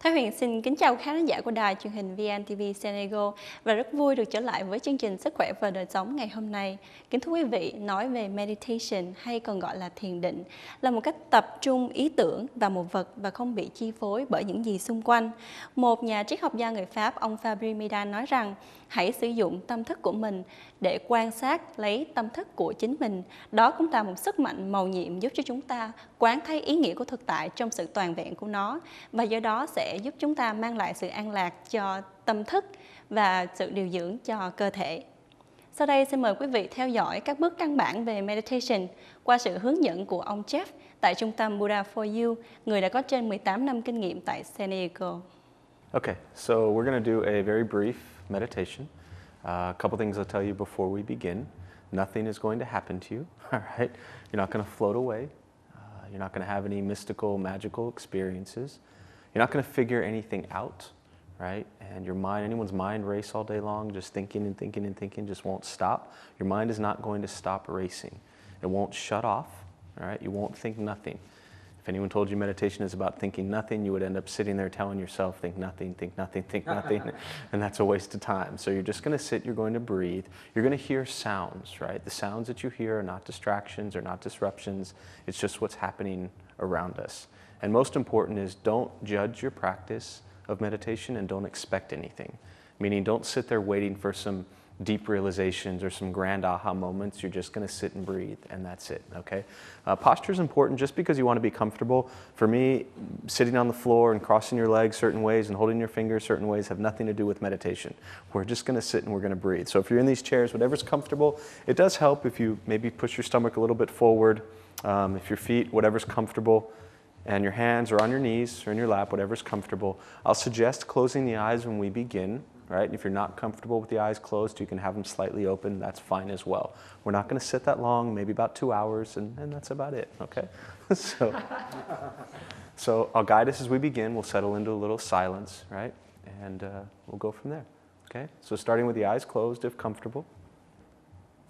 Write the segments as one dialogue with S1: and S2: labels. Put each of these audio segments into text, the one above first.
S1: Thái Huyền xin kính chào khán giả của đài truyền hình VNTV Senegal và rất vui được trở lại với chương trình Sức khỏe và đời sống ngày hôm nay. Kính thưa quý vị, nói về meditation hay còn gọi là thiền định là một cách tập trung ý tưởng vào một vật và không bị chi phối bởi những gì xung quanh. Một nhà triết học gia người Pháp, ông Fabri Midal nói rằng hãy sử dụng tâm thức của mình để quan sát lấy tâm thức của chính mình. Đó cũng là một sức mạnh mầu nhiệm giúp cho chúng ta quán thấy ý nghĩa của thực tại trong sự toàn vẹn của nó, và do đó sẽ giúp chúng ta mang lại sự an lạc cho tâm thức và sự điều dưỡng cho cơ thể. Sau đây xin mời quý vị theo dõi các bước căn bản về meditation qua sự hướng dẫn của ông Jeff tại trung tâm Buddha for You, người đã có trên 18 năm kinh nghiệm tại Senegal.
S2: Okay, so we're going to do a very brief meditation. A couple things I'll tell you before we begin. Nothing is going to happen to you, all right? You're not going to float away. You're not going to have any mystical, magical experiences. You're not going to figure anything out, right? And your mind, anyone's mind race all day long, just thinking and thinking and thinking, just won't stop. Your mind is not going to stop racing. It won't shut off, all right? You won't think nothing. If anyone told you meditation is about thinking nothing, you would end up sitting there telling yourself, think nothing, think nothing, think nothing, and that's a waste of time. So you're just going to sit, you're going to breathe, you're going to hear sounds, right? The sounds that you hear are not distractions or not disruptions, it's just what's happening around us. And most important is don't judge your practice of meditation and don't expect anything. Meaning don't sit there waiting for some deep realizations or some grand aha moments. You're just going to sit and breathe, and that's it, okay? Posture is important just because you want to be comfortable. For me, sitting on the floor and crossing your legs certain ways and holding your fingers certain ways have nothing to do with meditation. We're just going to sit and we're going to breathe. So if you're in these chairs, whatever's comfortable, it does help if you maybe push your stomach a little bit forward, if your feet, whatever's comfortable, and your hands are on your knees or in your lap, whatever's comfortable. I'll suggest closing the eyes when we begin. Right? If you're not comfortable with the eyes closed, you can have them slightly open. That's fine as well. We're not going to sit that long, maybe about 2 hours, and that's about it, okay? So I'll guide us as we begin. We'll settle into a little silence, right? And we'll go from there, okay? So starting with the eyes closed, if comfortable.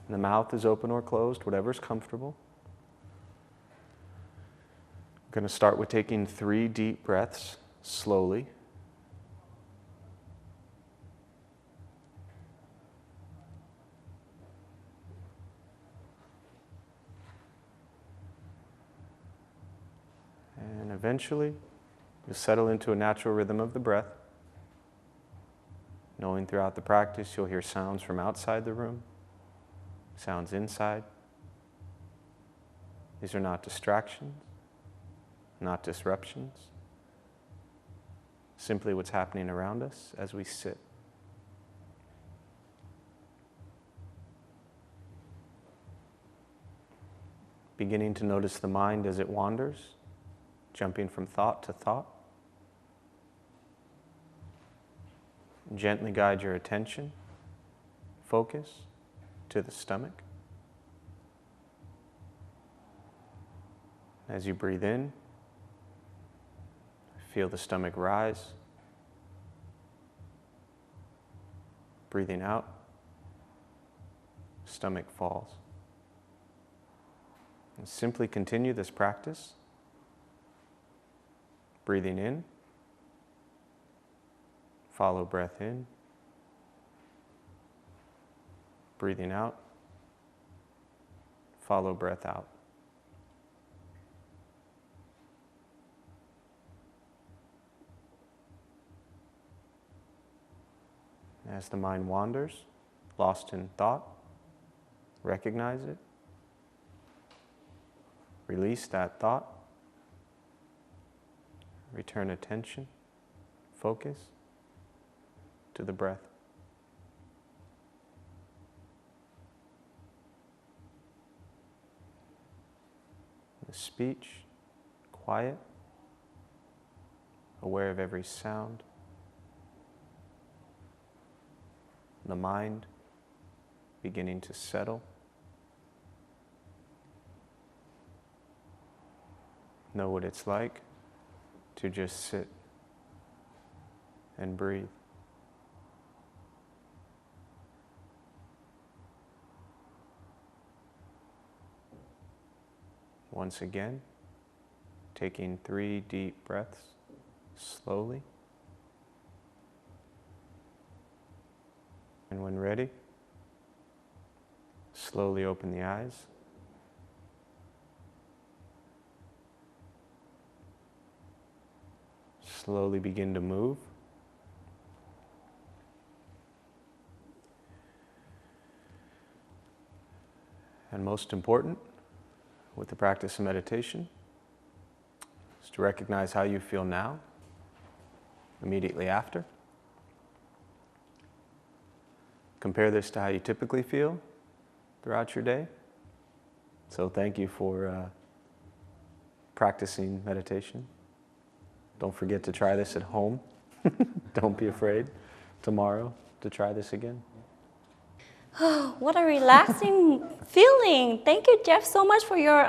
S2: And the mouth is open or closed, whatever's comfortable. We're going to start with taking 3 deep breaths slowly. And eventually, you'll settle into a natural rhythm of the breath, knowing throughout the practice you'll hear sounds from outside the room, sounds inside. These are not distractions, not disruptions, simply what's happening around us as we sit. Beginning to notice the mind as it wanders, jumping from thought to thought. Gently guide your attention, focus to the stomach. As you breathe in, feel the stomach rise. Breathing out, stomach falls. And simply continue this practice. Breathing in, follow breath in. Breathing out, follow breath out. As the mind wanders, lost in thought, recognize it. Release that thought. Return attention, focus to the breath. The speech, quiet, aware of every sound. The mind beginning to settle. Know what it's like to just sit and breathe. Once again, taking 3 deep breaths slowly. And when ready, slowly open the eyes. Slowly begin to move. And most important, with the practice of meditation, is to recognize how you feel now, immediately after. Compare this to how you typically feel throughout your day. So thank you for practicing meditation. Don't forget to try this at home. Don't be afraid tomorrow to try this again.
S1: Oh, what a relaxing feeling. Thank you, Jeff, so much for your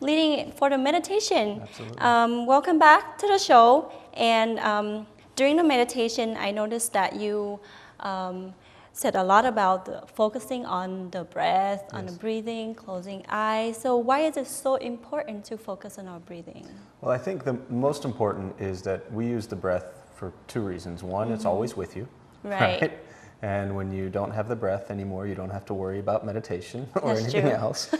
S1: leading for the meditation.
S2: Absolutely.
S1: Welcome back to the show. And during the meditation, I noticed that you said a lot about focusing on the breath, on the breathing, closing eyes. So why is it so important to focus on our breathing?
S2: Well, I think the most important is that we use the breath for two reasons. One, it's always with you.
S1: Right.
S2: And when you don't have the breath anymore, you don't have to worry about meditation or
S1: That's
S2: anything
S1: true.
S2: else.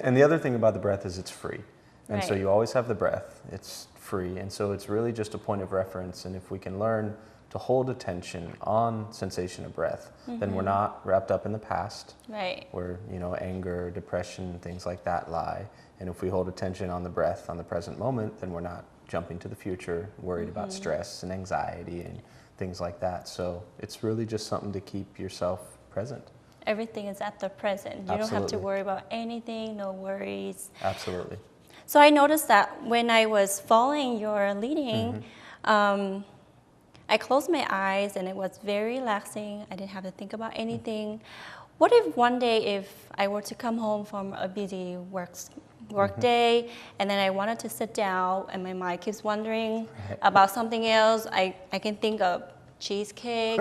S2: And the other thing about the breath is it's free. And so
S1: Right.
S2: you always have the breath. It's free. And so it's really just a point of reference. And if we can learn to hold attention on sensation of breath, then we're not wrapped up in the past,
S1: Right.
S2: where anger, depression, things like that lie. And if we hold attention on the breath, on the present moment, then we're not jumping to the future, worried about stress and anxiety and things like that. So it's really just something to keep yourself present.
S1: Everything is at the present. You don't have to
S2: Absolutely.
S1: worry about anything, no worries.
S2: Absolutely.
S1: So I noticed that when I was following your leading, I closed my eyes and it was very relaxing. I didn't have to think about anything. What if one day, if I were to come home from a busy work day, and then I wanted to sit down and my mind keeps wondering about something else, I can think of cheesecake,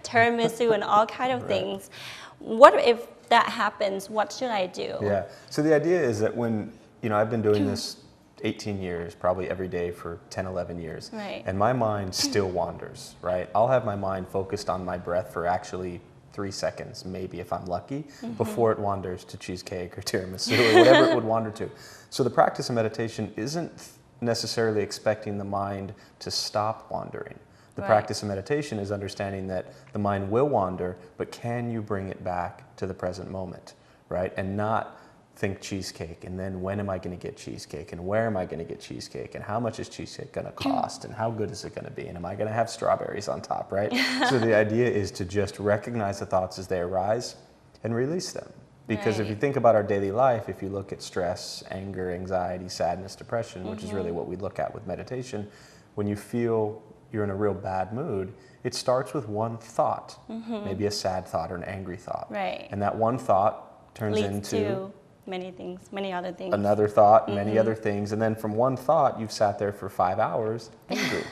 S1: tiramisu, and all kind of things. What if that happens? What should I do?
S2: Yeah. So the idea is that when, I've been doing this 18 years, probably every day for 10, 11 years.
S1: Right.
S2: And my mind still wanders, right? I'll have my mind focused on my breath for actually 3 seconds, maybe if I'm lucky, before it wanders to cheesecake or tiramisu or whatever it would wander to. So the practice of meditation isn't necessarily expecting the mind to stop wandering. The practice of meditation is understanding that the mind will wander, but can you bring it back to the present moment, right? And not think cheesecake, and then when am I going to get cheesecake, and where am I going to get cheesecake, and how much is cheesecake going to cost, and how good is it going to be, and am I going to have strawberries on top, right? So the idea is to just recognize the thoughts as they arise and release them. Because if you think about our daily life, if you look at stress, anger, anxiety, sadness, depression, which is really what we look at with meditation, when you feel you're in a real bad mood, it starts with one thought, maybe a sad thought or an angry thought.
S1: Right.
S2: And that one thought turns
S1: Leads
S2: into
S1: to many things, many other things.
S2: another thought, many other things, and then from one thought, you've sat there for 5 hours angry.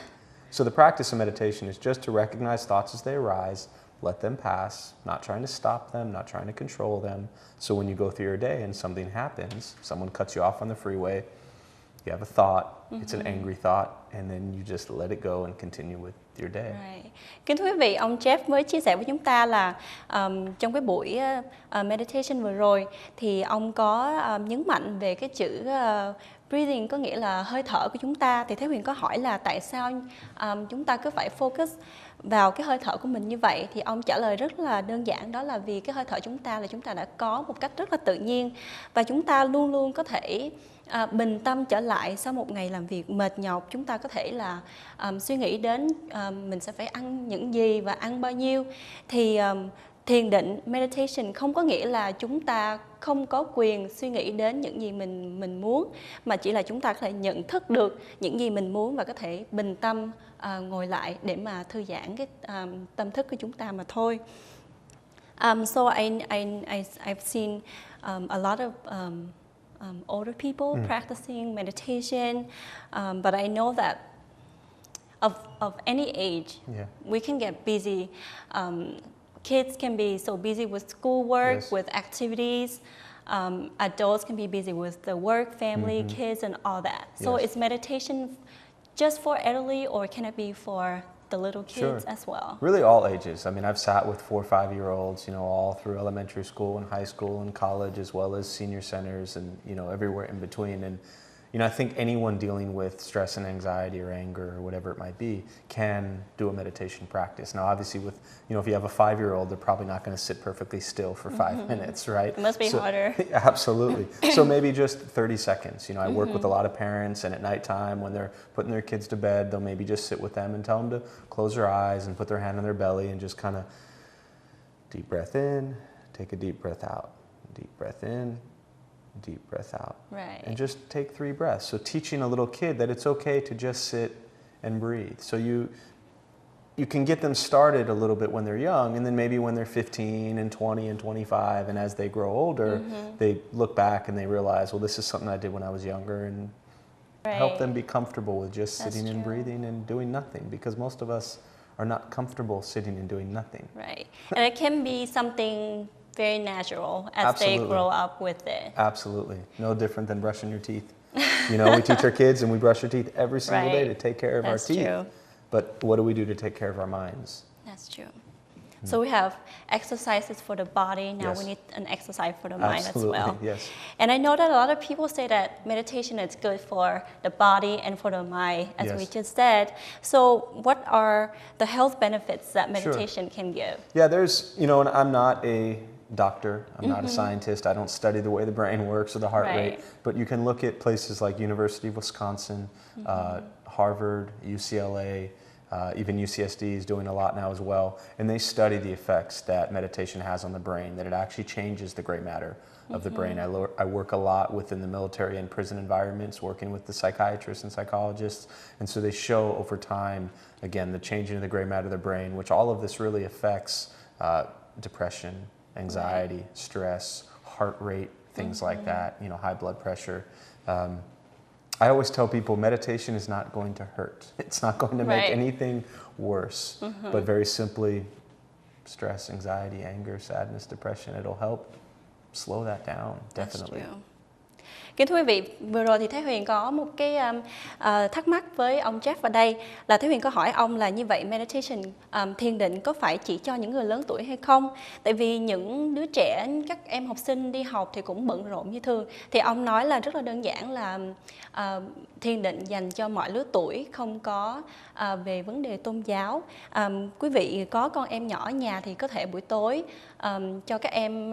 S2: So the practice of meditation is just to recognize thoughts as they arise, let them pass, not trying to stop them, not trying to control them. So when you go through your day and something happens, someone cuts you off on the freeway, you have a thought, it's an angry thought, and then you just let it go and continue with your day.
S1: Right. Kính thưa quý vị, ông Jeff mới chia sẻ với chúng ta là trong cái buổi meditation vừa rồi thì ông có nhấn mạnh về cái chữ breathing, có nghĩa là hơi thở của chúng ta. Thì Thế Huyền có hỏi là tại sao chúng ta cứ phải focus vào cái hơi thở của mình như vậy, thì ông trả lời rất là đơn giản, đó là vì cái hơi thở chúng ta là chúng ta đã có một cách rất là tự nhiên, và chúng ta luôn luôn có thể bình tâm trở lại sau một ngày làm việc mệt nhọc. Chúng ta có thể là suy nghĩ đến mình sẽ phải ăn những gì và ăn bao nhiêu. Thì thiền định, meditation không có nghĩa là chúng ta không có quyền suy nghĩ đến những gì mình muốn, mà chỉ là chúng ta có thể nhận thức được những gì mình muốn và có thể bình tâm ngồi lại để mà thư giãn cái tâm thức của chúng ta mà thôi. So I've seen a lot of older people practicing meditation, but I know that of any age, we can get busy. Kids can be so busy with schoolwork, with activities. Adults can be busy with the work, family, kids, and all that. So is meditation just for elderly, or can it be for the little kids as well?
S2: Really all ages. I mean, I've sat with 4 or 5-year-olds, you know, all through elementary school and high school and college, as well as senior centers and, you know, everywhere in between. And, you know, I think anyone dealing with stress and anxiety or anger or whatever it might be can do a meditation practice. Now, obviously with, you know, if you have a 5-year-old, they're probably not going to sit perfectly still for 5 minutes, right?
S1: It must be harder.
S2: Absolutely. So maybe just 30 seconds. You know, I work with a lot of parents, and at nighttime when they're putting their kids to bed, they'll maybe just sit with them and tell them to close their eyes and put their hand on their belly and just kind of deep breath in, take a deep breath out, deep breath in, deep breath out.
S1: Right.
S2: And just take 3 breaths. So teaching a little kid that it's okay to just sit and breathe. So you can get them started a little bit when they're young, and then maybe when they're 15 and 20 and 25, and as they grow older, they look back and they realize, well, this is something I did when I was younger, and help them be comfortable with just sitting and breathing and doing nothing, because most of us are not comfortable sitting and doing nothing.
S1: Right. And it can be something very natural as they grow up with it.
S2: Absolutely. No different than brushing your teeth. You know, we teach our kids and we brush our teeth every single day to take care of our teeth. True. But what do we do to take care of our minds?
S1: That's true. So we have exercises for the body. Now we need an exercise for the mind as well.
S2: Yes.
S1: And I know that a lot of people say that meditation is good for the body and for the mind, as we just said. So what are the health benefits that meditation can give?
S2: Yeah, there's, you know, and I'm not a doctor, I'm not a scientist, I don't study the way the brain works or the heart rate, but you can look at places like University of Wisconsin, Harvard, UCLA, even UCSD is doing a lot now as well, and they study the effects that meditation has on the brain, that it actually changes the gray matter of the brain. I work a lot within the military and prison environments, working with the psychiatrists and psychologists, and so they show over time, again, the changing of the gray matter of the brain, which all of this really affects depression, anxiety, stress, heart rate, things like that, you know, high blood pressure. I always tell people meditation is not going to hurt. It's not going to make anything worse. But very simply, stress, anxiety, anger, sadness, depression, it'll help slow that down, definitely.
S1: Kính thưa quý vị, vừa rồi thì Thế Huyền có một cái thắc mắc với ông Jeff ở đây, là Thế Huyền có hỏi ông là như vậy meditation, thiền định có phải chỉ cho những người lớn tuổi hay không? Tại vì những đứa trẻ, các em học sinh đi học thì cũng bận rộn như thường. Thì ông nói là rất là đơn giản là thiền định dành cho mọi lứa tuổi, không có về vấn đề tôn giáo. Quý vị có con em nhỏ ở nhà thì có thể buổi tối cho các em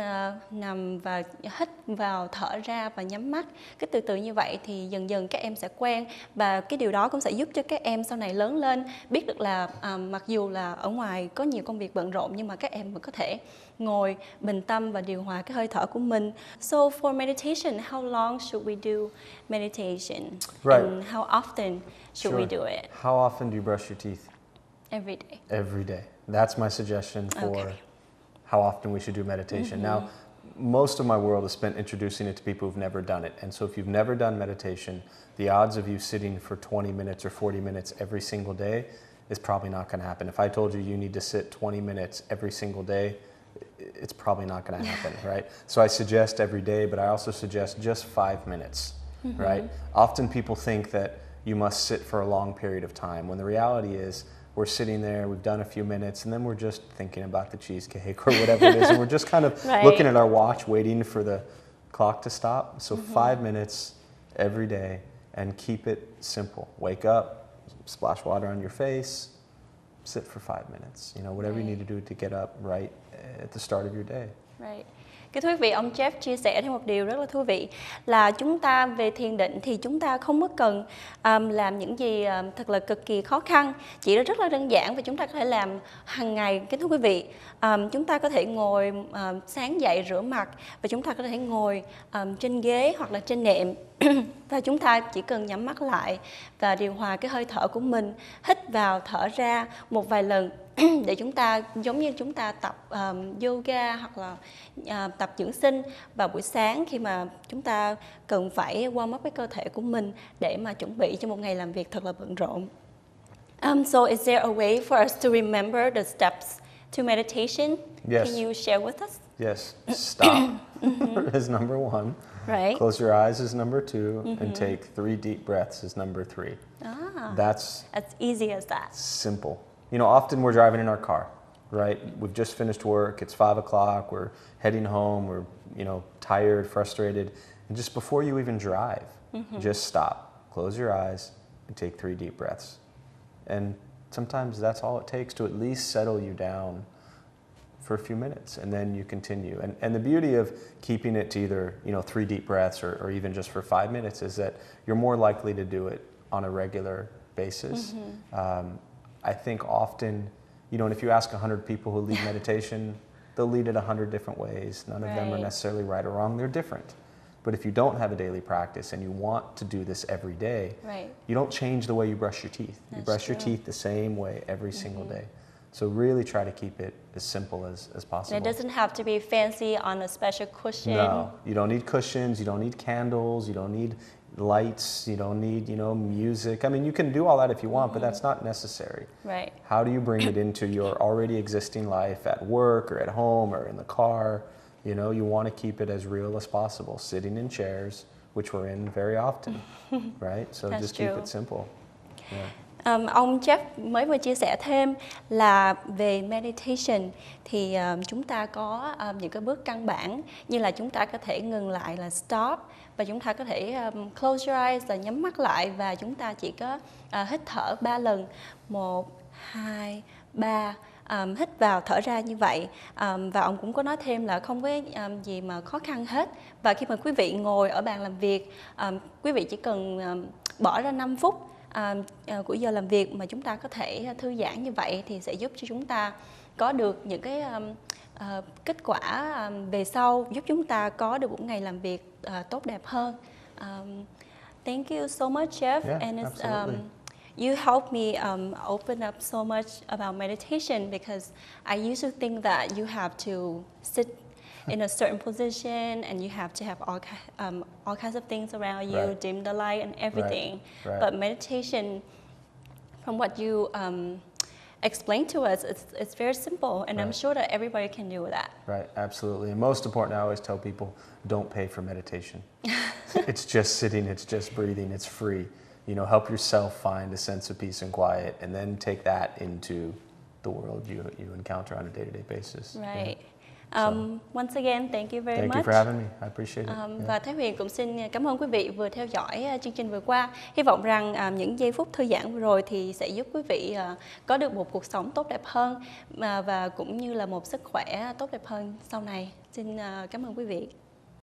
S1: nằm và hít vào, thở ra và nhắm mắt. Cái từ từ như vậy thì dần dần các em sẽ quen, và cái điều đó cũng sẽ giúp cho các em sau này lớn lên biết được là mặc dù là ở ngoài có nhiều công việc bận rộn nhưng mà các em vẫn có thể ngồi bình tâm và điều hòa cái hơi thở của mình. So for meditation, how long should we do meditation? And how often should we do it?
S2: How often do you brush your teeth?
S1: Every day.
S2: Every day. That's my suggestion for how often we should do meditation. Now, most of my world is spent introducing it to people who've never done it. And so if you've never done meditation, the odds of you sitting for 20 minutes or 40 minutes every single day is probably not going to happen. If I told you you need to sit 20 minutes every single day, it's probably not going to happen, right? So I suggest every day, but I also suggest just 5 minutes, right? Often people think that you must sit for a long period of time, when the reality is we're sitting there, we've done a few minutes, and then we're just thinking about the cheesecake or whatever it is, and we're just kind of looking at our watch, waiting for the clock to stop. So 5 minutes every day, and keep it simple. Wake up, splash water on your face, sit for 5 minutes. You know, whatever you need to do to get up right at the start of your day.
S1: Cái thú vị, ông Jeff chia sẻ thêm một điều rất là thú vị là chúng ta về thiền định thì chúng ta không có cần làm những gì thật là cực kỳ khó khăn, chỉ rất là đơn giản và chúng ta có thể làm hàng ngày. Cái thú quý vị, chúng ta có thể ngồi sáng dậy rửa mặt và chúng ta có thể ngồi trên ghế hoặc là trên nệm và chúng ta chỉ cần nhắm mắt lại và điều hòa cái hơi thở của mình, hít vào thở ra một vài lần để chúng ta giống như chúng ta tập yoga hoặc là tập dưỡng sinh vào buổi sáng khi mà chúng ta cần phải warm up cái cơ thể của mình để mà chuẩn bị cho một ngày làm việc thật là bận rộn. So is there a way for us to remember the steps to meditation?
S2: Yes.
S1: Can you share with us?
S2: Yes. Stop is number 1.
S1: Right.
S2: Close your eyes is number 2, and take 3 deep breaths is number 3. That's
S1: as easy as that.
S2: Simple. You know, often we're driving in our car, right? We've just finished work. It's 5 o'clock. We're heading home. We're, you know, tired, frustrated. And just before you even drive, just stop, close your eyes, and take 3 deep breaths. And sometimes that's all it takes to at least settle you down for a few minutes, and then you continue. And the beauty of keeping it to either, you know, 3 deep breaths or even just for 5 minutes is that you're more likely to do it on a regular basis. I think often, you know, and if you ask 100 people who lead meditation, they'll lead it 100 different ways. None of them are necessarily right or wrong. They're different. But if you don't have a daily practice and you want to do this every day, you don't change the way you brush your teeth. You brush your teeth the same way every single day. So really try to keep it as simple as possible.
S1: And it doesn't have to be fancy on a special cushion.
S2: No, you don't need cushions, you don't need candles, you don't need lights, you don't need, you know, music. I mean, you can do all that if you want, but that's not necessary.
S1: Right.
S2: How do you bring it into your already existing life at work or at home or in the car? You know, you want to keep it as real as possible, sitting in chairs, which we're in very often, right? So just keep it simple. Yeah.
S1: Ông Jeff mới vừa chia sẻ thêm là về meditation thì chúng ta có những cái bước căn bản như là chúng ta có thể ngừng lại là stop, và chúng ta có thể close your eyes là nhắm mắt lại, và chúng ta chỉ có hít thở 3 lần, 1, 2, 3. Hít vào thở ra như vậy, và ông cũng có nói thêm là không có gì mà khó khăn hết, và khi mà quý vị ngồi ở bàn làm việc, quý vị chỉ cần bỏ ra 5 phút của giờ làm việc mà chúng ta có thể thư giãn như vậy thì sẽ giúp cho chúng ta có được những cái kết quả về sau, giúp chúng ta có được một ngày làm việc tốt đẹp hơn. Thank you so much, Jeff.
S2: Yeah,
S1: and
S2: absolutely.
S1: You helped me open up so much about meditation, because I used to think that you have to sit in a certain position and you have to have all kinds of things around you, dim the light and everything. But meditation, from what you explained to us, it's very simple, and I'm sure that everybody can do that.
S2: Right, absolutely. And most important, I always tell people, don't pay for meditation. It's just sitting, it's just breathing, it's free. You know, help yourself find a sense of peace and quiet, and then take that into the world you encounter on a day-to-day basis.
S1: Right. Once again, thank you very much.
S2: Thank you for having me. I appreciate it.
S1: Và Thái Huyền cũng xin cảm ơn quý vị vừa theo dõi chương trình vừa qua. Hy vọng rằng những giây phút thư giãn vừa rồi thì sẽ giúp quý vị có được một cuộc sống tốt đẹp hơn, và cũng như là một sức khỏe tốt đẹp hơn sau này. Xin cảm ơn quý vị.